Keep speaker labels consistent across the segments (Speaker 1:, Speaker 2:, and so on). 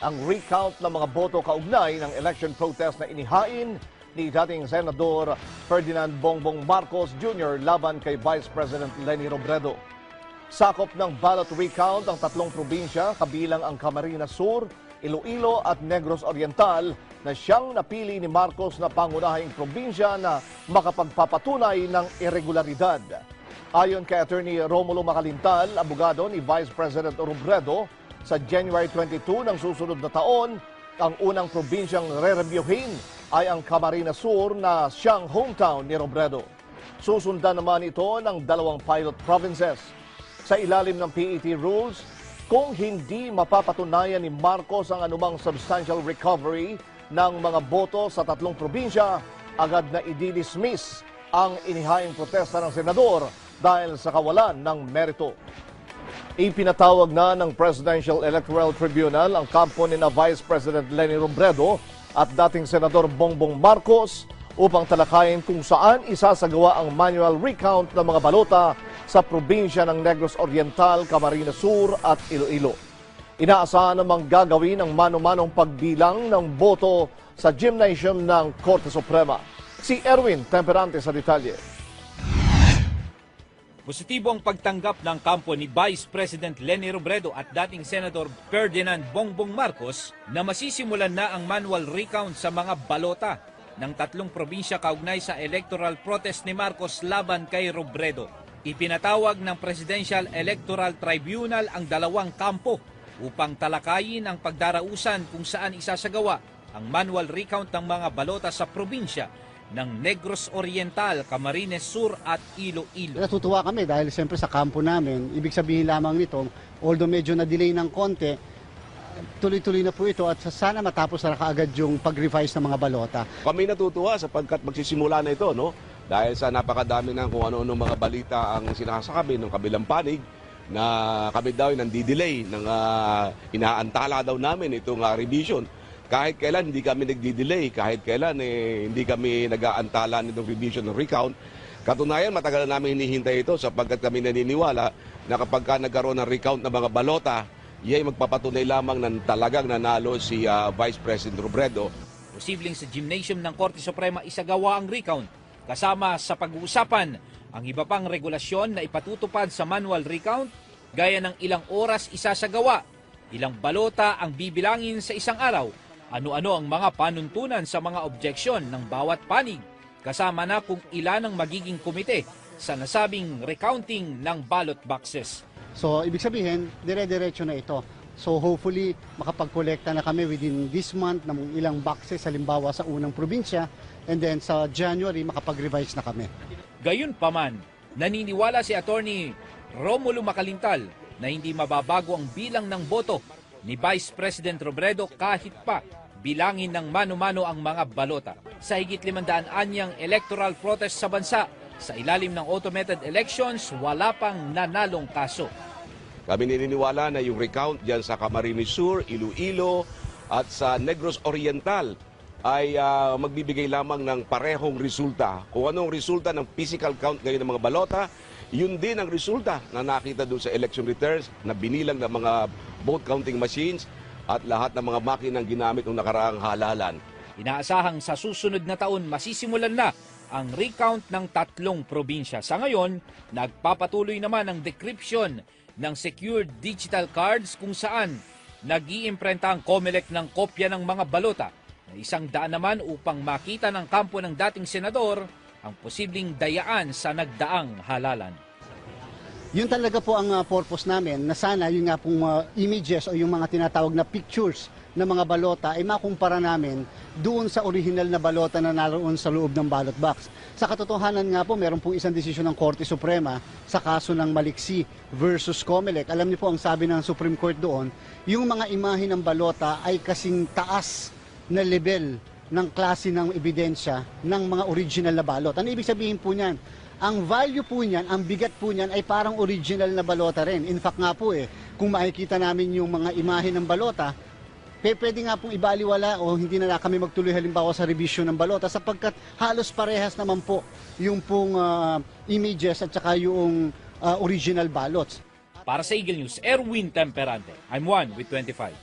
Speaker 1: ang recount ng mga boto kaugnay ng election protest na inihain ni dating Senador Ferdinand Bongbong Marcos Jr. laban kay Vice President Leni Robredo. Sakop ng ballot recount ang tatlong probinsya kabilang ang Camarines Sur, Iloilo at Negros Oriental na siyang napili ni Marcos na pangunahing probinsya na makapagpapatunay ng irregularidad. Ayon kay Attorney Romulo Makalintal, abogado ni Vice President Robredo, sa January 22 ng susunod na taon, ang unang probinsyang re-reviewin ay ang Camarines Sur na siyang hometown ni Robredo. Susundan naman ito ng dalawang pilot provinces. Sa ilalim ng PET rules, kung hindi mapapatunayan ni Marcos ang anumang substantial recovery ng mga boto sa tatlong probinsya, agad na i-dismiss ang inihaing protesta ng senador dahil sa kawalan ng merito. Ipinatawag na ng Presidential Electoral Tribunal ang kampo ni na Vice President Leni Robredo at dating Senador Bongbong Marcos upang talakayin kung saan isasagawa ang manual recount ng mga balota sa probinsya ng Negros Oriental, Camarines Sur at Iloilo. Inaasahan namang gagawin ang mano-manong pagbilang ng boto sa gymnasium ng Korte Suprema. Si Erwin Temperante sa detalye.
Speaker 2: Positibo ang pagtanggap ng kampo ni Vice President Leni Robredo at dating Senador Ferdinand Bongbong Marcos na masisimulan na ang manual recount sa mga balota ng tatlong probinsya kaugnay sa electoral protest ni Marcos laban kay Robredo. Ipinatawag ng Presidential Electoral Tribunal ang dalawang kampo upang talakayin ang pagdarausan kung saan isasagawa ang manual recount ng mga balota sa probinsya ng Negros Oriental, Camarines Sur at Iloilo.
Speaker 3: Natutuwa kami dahil siyempre sa kampo namin, ibig sabihin lamang nito, although medyo na-delay ng konti, tuloy-tuloy na po ito at sana matapos na kaagad yung pag-revise ng mga balota.
Speaker 4: Kami natutuwa sapagkat magsisimula na ito, no? Dahil sa napakadami ng kung ano-ano mga balita ang sinasakabi ng kabilang panig na kami daw ay nandidelay ng inaantala daw namin itong revision. Kahit kailan hindi kami nagdi-delay, kahit kailan hindi kami nag-aantala nitong revision ng recount. Katunayan, matagal na namin hinihintay ito sapagkat kami naniniwala na kapag nagkaroon ng recount ng mga balota, iya'y magpapatunay lamang na talagang nanalo si Vice President Robredo.
Speaker 2: Posibleng sa gymnasium ng Korte Suprema isagawa ang recount kasama sa pag-uusapan ang iba pang regulasyon na ipatutupad sa manual recount gaya ng ilang oras isasagawa, ilang balota ang bibilangin sa isang araw, ano-ano ang mga panuntunan sa mga objeksyon ng bawat panig, kasama na kung ilan ang magiging komite sa nasabing recounting ng ballot boxes.
Speaker 3: So, ibig sabihin, dire-diretso na ito. So, hopefully, makapag-kolekta na kami within this month ng ilang boxes, halimbawa sa unang probinsya, and then sa January, makapag-revise na kami.
Speaker 2: Gayunpaman, naniniwala si Attorney Romulo Makalintal na hindi mababago ang bilang ng boto ni Vice President Robredo kahit pa bilangin ng mano-mano ang mga balota. Sa higit 500 anyang electoral protest sa bansa, sa ilalim ng automated elections, wala pang nanalong kaso.
Speaker 4: Kami naniniwala na yung recount dyan sa Camarines Sur, Iloilo at sa Negros Oriental ay magbibigay lamang ng parehong resulta. Kung anong resulta ng physical count ngayon ng mga balota, yun din ang resulta na nakita doon sa election returns na binilang ng mga vote counting machines at lahat ng mga makinang ginamit ng nakaraang halalan.
Speaker 2: Inaasahang sa susunod na taon masisimulan na ang recount ng tatlong probinsya. Sa ngayon, nagpapatuloy naman ang decryption ng secured digital cards kung saan nag-iimprenta ang COMELEC ng kopya ng mga balota na 100 naman upang makita ng kampo ng dating senador ang posibleng dayaan sa nagdaang halalan.
Speaker 3: Yun talaga po ang purpose namin na sana yung nga pong images o yung mga tinatawag na pictures ng mga balota ay makumpara namin doon sa original na balota na naroon sa loob ng ballot box. Sa katotohanan nga po, meron pong isang desisyon ng Korte Suprema sa kaso ng Maliksi versus COMELEC. Alam niyo po ang sabi ng Supreme Court doon, yung mga imahe ng balota ay kasing taas na level ng klase ng ebidensya ng mga original na balot. Ano ibig sabihin po niyan? Ang value po niyan, ang bigat po niyan ay parang original na balota rin. In fact nga po kung makikita namin yung mga imahe ng balota, pwede nga pong ibaliwala o hindi na kami magtuloy halimbawa sa revision ng balota sapagkat halos parehas naman po yung pong images at saka yung original ballots.
Speaker 2: Para sa Eagle News, Erwin Temperante. I'm Juan with 25.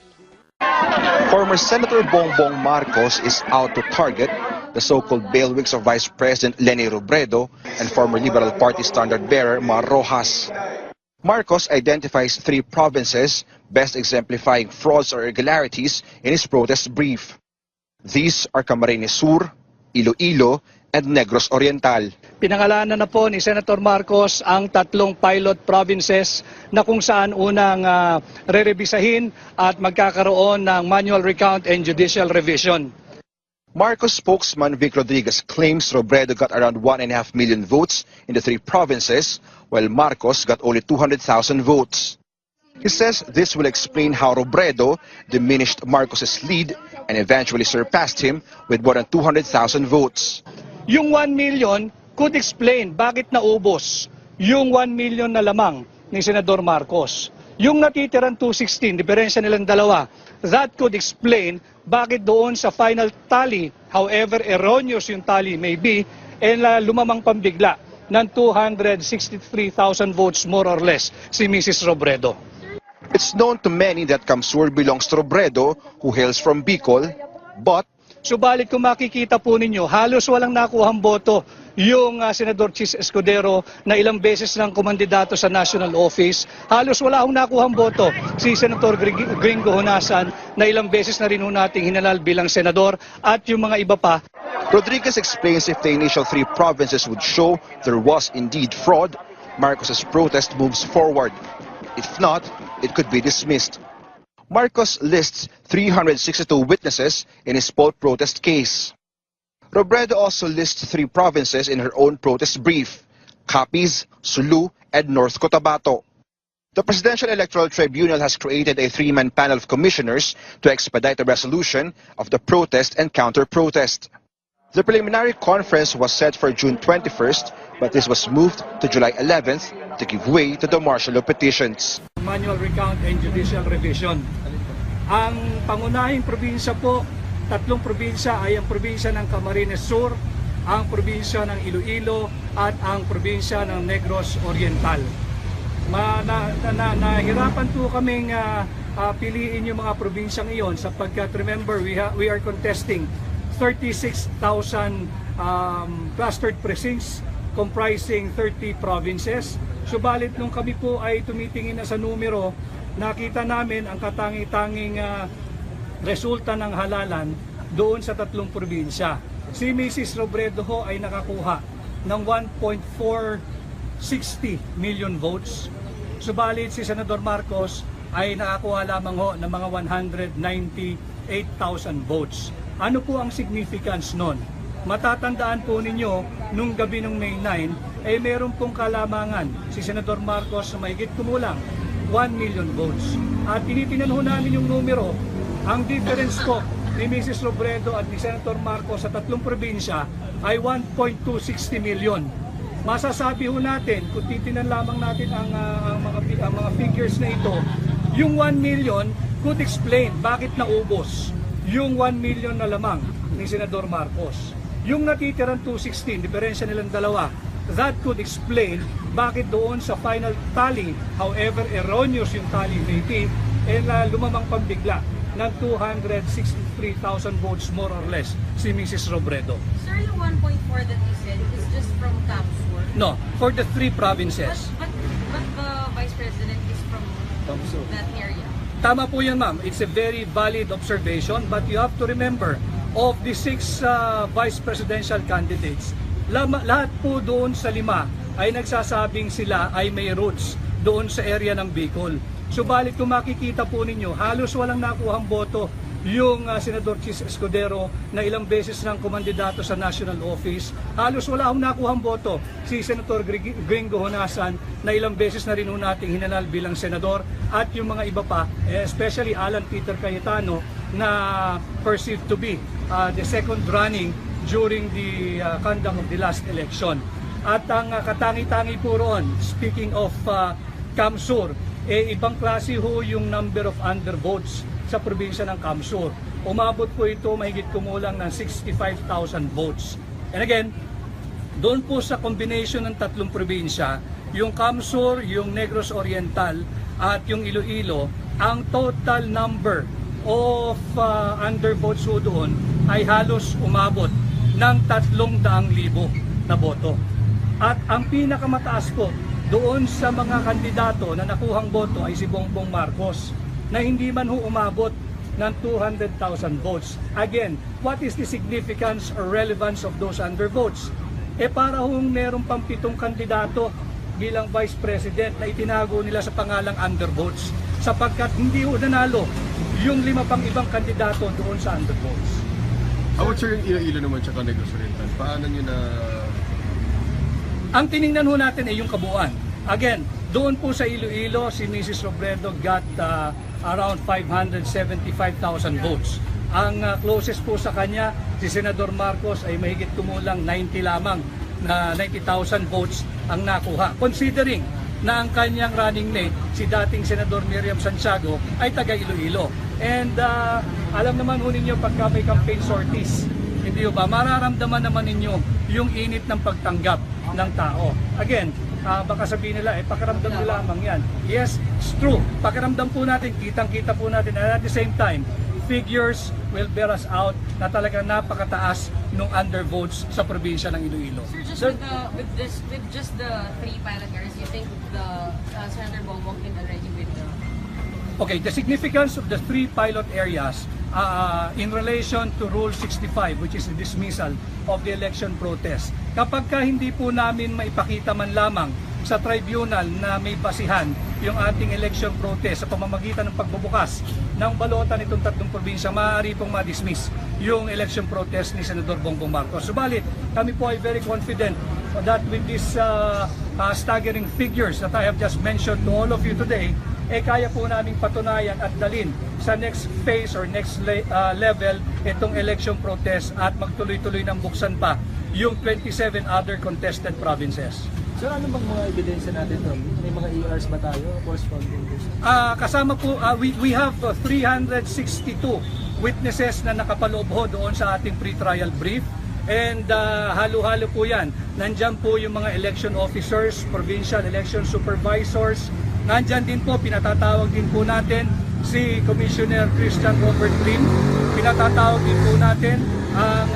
Speaker 5: Former Senator Bongbong Marcos is out to target the so-called bailiwicks of Vice President Leni Robredo and former Liberal Party standard-bearer Mar Rojas. Marcos identifies 3 provinces best exemplifying frauds or irregularities in his protest brief. These are Camarines Sur, Iloilo, and Negros Oriental.
Speaker 6: Pinangalanan na po ni Senator Marcos ang 3 pilot provinces na kung saan unang re-revisahin at magkakaroon ng manual recount and judicial revision.
Speaker 5: Marcos spokesman Vic Rodriguez claims Robredo got around 1.5 million votes in the 3 provinces, while Marcos got only 200,000 votes. He says this will explain how Robredo diminished Marcos's lead and eventually surpassed him with more than 200,000 votes.
Speaker 6: Yung 1 million could explain bakit naubos yung 1 million na lamang ni Senador Marcos. Yung natitirang 216, diferensya nilang dalawa, that could explain bakit doon sa final tally, however erroneous yung tally may be, lumamang pambigla ng 263,000 votes more or less si Mrs. Robredo.
Speaker 5: It's known to many that Kamsur belongs to Robredo, who hails from Bicol, but
Speaker 6: subalit kung makikita po ninyo, halos walang nakuhang boto yung Senador Chis Escudero na ilang beses ng kumandidato sa national office. Halos wala akong nakuhang boto si Senator Gringo Honasan na ilang beses na rin nating hinalal bilang senador at yung mga iba pa.
Speaker 5: Rodriguez explains if the initial 3 provinces would show there was indeed fraud, Marcos's protest moves forward. If not, it could be dismissed. Marcos lists 362 witnesses in his poll protest case. Robredo also lists 3 provinces in her own protest brief: Capiz, Sulu, and North Cotabato. The Presidential Electoral Tribunal has created a 3-man panel of commissioners to expedite the resolution of the protest and counter-protest. The preliminary conference was set for June 21st, but this was moved to July 11th to give way to the martial law petitions.
Speaker 6: Manual recount and judicial revision. Ang pangunahing probinsya po, 3 probinsya ay ang probinsya ng Camarines Sur, ang probinsya ng Iloilo at ang probinsya ng Negros Oriental. Nahirapan po kaming piliin yung mga probinsyang iyon sapagkat remember we are contesting 36,000 clustered precincts comprising 30 provinces. Subalit nung kami po ay tumitingin na sa numero, nakita namin ang katangi-tanging resulta ng halalan doon sa 3 probinsya. Si Mrs. Robredo ho ay nakakuha ng 1.460 million votes. Subalit si Senador Marcos ay nakakuha lamang ho ng mga 198,000 votes. Ano po ang significance nun? Matatandaan po ninyo, nung gabi ng May 9, ay meron pong kalamangan si Senador Marcos na mahigit kumulang 1 million votes. At tinitinan ho namin yung numero, ang difference po ni Mrs. Robredo at ni Senator Marcos sa 3 probinsya ay 1.260 million. Masasabi ho natin, kung titinan lamang natin ang mga figures na ito, yung 1 million could explain bakit naubos yung 1 million na lamang ni Senador Marcos. Yung natitirang 216, diferensya nilang dalawa, that could explain bakit doon sa final tally, however erroneous yung tally may be, lumamang pambigla ng 263,000 votes more or less si Mrs. Robredo.
Speaker 7: Sir, yung 1.4 that you said is just from Kamsur?
Speaker 6: No, for the 3 provinces.
Speaker 7: But the Vice President is from that area?
Speaker 6: Tama po yan, ma'am. It's a very valid observation, but you have to remember, of the 6 vice presidential candidates, lahat po doon sa 5 ay nagsasabing sila ay may roots doon sa area ng Bicol. Subalit kung makikita po ninyo, halos walang nakuhang boto yung Senador Chis Escudero na ilang beses ng kumandidato sa national office. Halos wala akong nakuhang boto si Senator Gringo Honasan na ilang beses na rin nating hinalal bilang senador at yung mga iba pa, especially Alan Peter Cayetano na perceived to be the second running during the conduct of the last election. At ang katangi-tangi po roon, speaking of Kamsur, ibang klase ho yung number of undervotes sa probinsya ng Kamsur. Umabot po ito mahigit kumulang ng 65,000 votes. And again, doon po sa combination ng 3 probinsya, yung Kamsur, yung Negros Oriental at yung Iloilo, ang total number of undervotes ho doon ay halos umabot ng 300,000 na boto. At ang pinakamataas po doon sa mga kandidato na nakuhang boto ay si Bongbong Marcos na hindi man ho umabot ng 200,000 votes. Again, what is the significance or relevance of those undervotes? Para hong meron pang 7 kandidato bilang Vice President na itinago nila sa pangalang undervotes sapagkat hindi ho nanalo yung 5 pang ibang kandidato doon sa undervotes.
Speaker 8: Awat sir, yung Iloilo naman tsaka Negros Oriental, paano nyo na...
Speaker 6: Ang tiningnan ho natin ay yung kabuuan. Again, doon po sa Iloilo, si Mrs. Robredo got around 575,000 votes. Ang closest po sa kanya, si Senador Marcos ay mahigit kumulang 90 lamang na 90,000 votes ang nakuha. Considering na ang kanyang running mate, si dating Senador Miriam Santiago, ay taga Iloilo. And alam naman ho ninyo pagka may campaign sorties, hindi ba, mararamdaman naman ninyo yung init ng pagtanggap ng tao. Again, baka sabihin nila, pakiramdam nyo lamang yan. Yes, it's true. Pakiramdam po natin, kitang-kita po natin. And at the same time, figures will bear us out na talagang napakataas nung undervotes sa probinsya ng Iloilo.
Speaker 7: Sir, just with just the 3 pilot areas, you think the Senator Bongbong can already win the...
Speaker 6: Okay, the significance of the 3 pilot areas in relation to Rule 65, which is the dismissal of the election protest. Kapag ka hindi po namin maipakita man lamang sa tribunal na may basihan yung ating election protest sa pamamagitan ng pagbubukas ng balota nitong 3 probinsya, maaari pong ma-dismiss yung election protest ni Senador Bongbong Marcos. Subalit, kami po ay very confident that with these staggering figures that I have just mentioned to all of you today, kaya po naming patunayan at dalin sa next phase or next level itong election protest at magtuloy-tuloy ng buksan pa yung 27 other contested provinces.
Speaker 9: Sir, ano bang mga ebidensya natin doon? May mga ERs ba tayo? Corresponding
Speaker 6: Kasama po, we have 362 witnesses na nakapaloob ho doon sa ating pre-trial brief. And halo-halo po yan. Nandyan po yung mga election officers, provincial election supervisors. Nandyan din po, pinatatawag din po natin si Commissioner Christian Robert Lim. Pinatatawag din po natin ang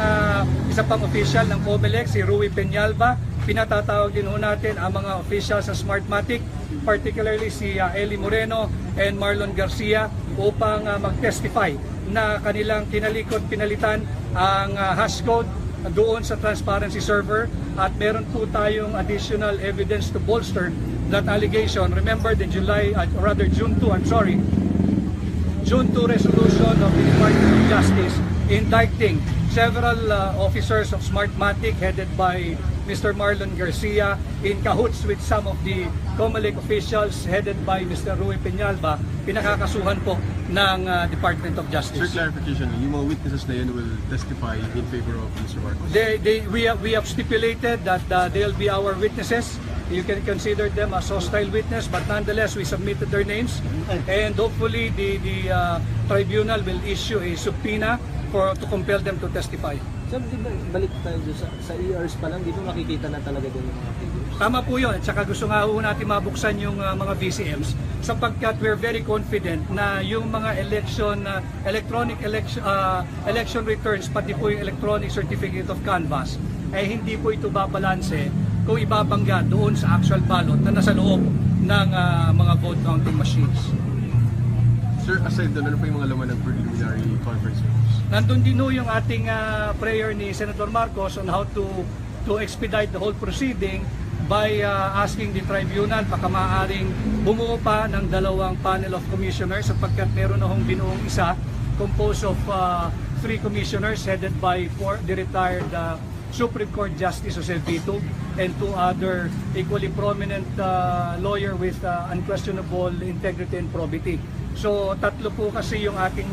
Speaker 6: isa pang official ng COMELEC, si Rui Peñalba. Pinatatawag din po natin ang mga officials sa Smartmatic, particularly si Eli Moreno and Marlon Garcia upang mag-testify na kanilang kinalikot, pinalitan ang hash code doon sa transparency server at meron po tayong additional evidence to bolster that allegation. Remember the June 2 resolution of the Department of Justice indicting several officers of Smartmatic headed by Mr. Marlon Garcia in cahoots with some of the COMELEC officials headed by Mr. Rui Peñalba, pinakakasuhan po ng Department of Justice.
Speaker 8: Sir, clarification, yung mga witnesses na yun will testify in favor of Mr. Marcos?
Speaker 6: We have stipulated that they'll be our witnesses. You can consider them as hostile witness, but nonetheless, we submitted their names, and hopefully the tribunal will issue a subpoena to compel them to testify.
Speaker 9: Sir, di ba, balik tayo sa ERs pa lang, di ba makikita na talaga din yung mga figures?
Speaker 6: Tama po yun, at saka gusto nga po natin mabuksan yung mga VCMs sapagkat we're very confident na yung mga electronic election returns, pati po yung electronic certificate of canvass, ay hindi po ito babalanse kung ibabangga doon sa actual ballot na nasa loob ng mga vote counting machines.
Speaker 8: Sir, aside doon, ano pa yung mga laman ng preliminary conference rooms?
Speaker 6: Nandun din yung ating prayer ni Senator Marcos on how to expedite the whole proceeding by asking the tribunal baka maaaring bumuo pa ng 2 panel of commissioners sapagkat meron na hong binuong isa composed of 3 commissioners headed by the retired Supreme Court Justice Jose Vito and 2 other equally prominent lawyer with unquestionable integrity and probity. So 3 po kasi yung ating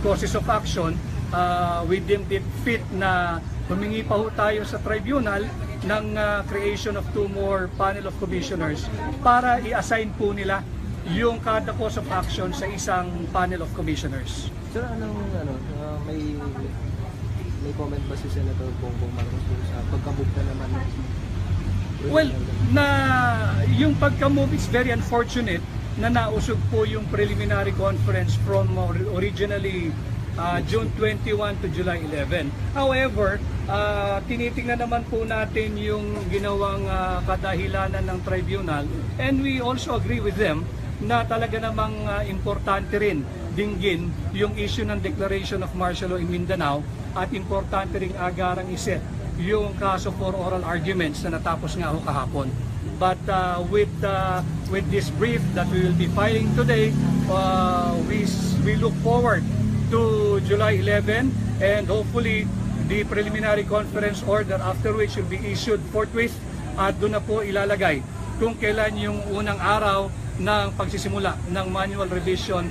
Speaker 6: courses of action. We deemed it fit na humingi pa ho tayo sa tribunal ng creation of 2 more panel of commissioners para i-assign po nila yung kada course of action sa isang panel of commissioners.
Speaker 9: Sir, may comment ba si Senator Bongbong Marcos sa pagka-move na naman?
Speaker 6: Well, yung pagka-move is very unfortunate na nausog po yung preliminary conference from originally June 21 to July 11. However, tinitingnan naman po natin yung ginawang kadahilanan ng tribunal, and we also agree with them na talaga namang importante rin dinggin yung issue ng declaration of martial law in Mindanao, at importante rin agarang iset yung kaso for oral arguments na natapos nga ho kahapon. But with this brief that we will be filing today, we look forward to July 11, and hopefully the preliminary conference order after which will be issued forthwith, at doon na po ilalagay kung kailan yung unang araw ng pagsisimula ng manual revision,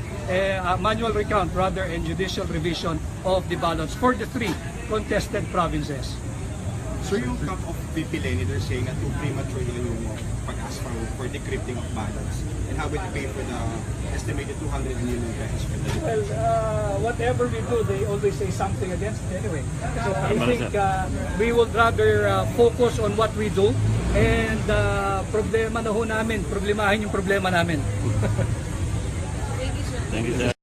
Speaker 6: manual recount rather, and judicial revision of the ballots for the 3 contested provinces.
Speaker 10: So yung camp of VP Lenny, they're saying na too premature na yung pag-ask for decrypting of ballots, and how would you pay for the estimated 200 million pesos for that?
Speaker 6: Well, whatever we do, they always say something against it anyway. So I think we would rather focus on what we do, and problemahin yung problema namin.
Speaker 7: Thank you, sir.
Speaker 2: Thank you, sir.